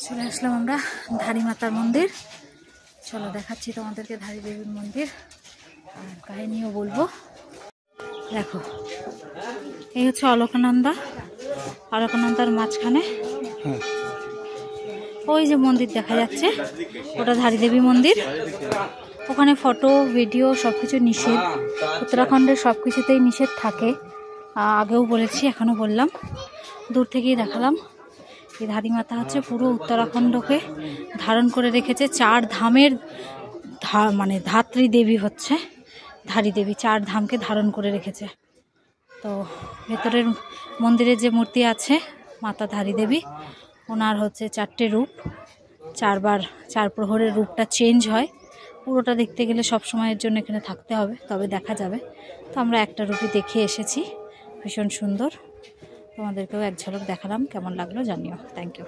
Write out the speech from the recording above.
চলে আসলাম আমরা ধারী মাতার মন্দির। চলো দেখাচ্ছি তোমাদেরকে ধারী দেবীর মন্দির, আর কাহিনীও বলবো। দেখো, এই হচ্ছে অলকানন্দা। অলকানন্দার মাঝখানে ওই যে মন্দির দেখা যাচ্ছে, ওটা ধারী দেবী মন্দির। ওখানে ফটো ভিডিও সবকিছু নিষেধ। উত্তরাখণ্ডের সব কিছুতেই নিষেধ থাকে, আগেও বলেছি, এখনও বললাম। দূর থেকেই দেখালাম। এই ধারী মাতা হচ্ছে পুরো উত্তরাখণ্ডকে ধারণ করে রেখেছে। 4 ধামের মানে ধাত্রী দেবী হচ্ছে ধারী দেবী, 4 ধামকে ধারণ করে রেখেছে। তো ভেতরের মন্দিরে যে মূর্তি আছে মাতা ধারী দেবী, ওনার হচ্ছে 4টে রূপ, 4 প্রহরের রূপটা চেঞ্জ হয়। পুরোটা দেখতে গেলে সব সময়ের জন্য এখানে থাকতে হবে, তবে দেখা যাবে। তো আমরা একটা রূপই দেখে এসেছি, ভীষণ সুন্দর। তোমাদেরকেও এক ঝলক দেখালাম, কেমন লাগলো জানিও। Thank you.